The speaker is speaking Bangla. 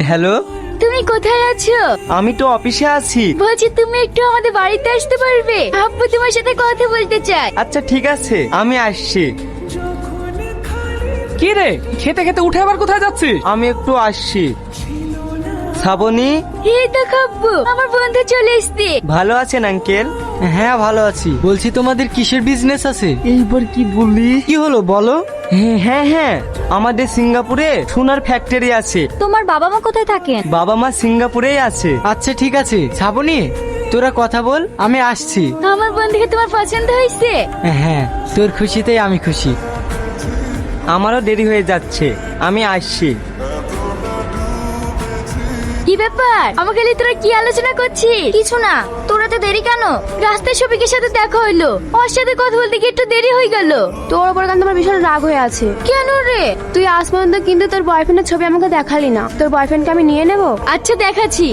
হ্যালো, তুমি কোথায় আছো? আমি তো অফিসে আছি। বলছি তুমি একটু আমাদের বাড়িতে আসতে পারবে? আব্বু তোমার সাথে কথা বলতে চায়। আচ্ছা ঠিক আছে, আমি আসছি। কি রে, খেতে খেতে উঠে আবার কোথায় যাচ্ছিস? আমি একটু আসছি। শ্রাবণী, এই দেখো আব্বু, আমার বন্ধু চলে এসছে। ভালো আছেন আঙ্কেল? হ্যাঁ ভালো আছি। বলছি তোমাদের কিসের বিজনেস আছে? এইবার কি বলি? কি হলো বলো। হ্যাঁ হ্যাঁ, আমাদের সিঙ্গাপুরে সোনার ফ্যাক্টরি আছে। তোমার বাবা মা কোথায় থাকেন? বাবা মা সিঙ্গাপুরেই আছে। আচ্ছা ঠিক আছে, শ্রাবণী তোরা কথা বল, আমি আসছি। আমার বন্ধুকে তোমার পছন্দ হয়েছে? হ্যাঁ, তোর খুশিতেই আমি খুশি। আমারও দেরি হয়ে যাচ্ছে, আমি আসছি। কি ব্যাপার, আমাকে নিয়ে তোরা কি আলোচনা করছিস? কিছু না, তোরা তো দেরি কেন? রাস্তায় শফিকের সাথে দেখা হইলো, ওর সাথে কথা বলতে গিয়ে একটু দেরি হয়ে গেল। তোর ওপর কিন্তু আমার ভীষণ রাগ হয়ে আছে। কেন রে? তুই আজ পর্যন্ত কিন্তু তোর বয়ফ্রেন্ডের ছবি আমাকে দেখালি না। তোর বয়ফ্রেন্ডকে আমি নিয়ে নেব? আচ্ছা দেখাচ্ছি,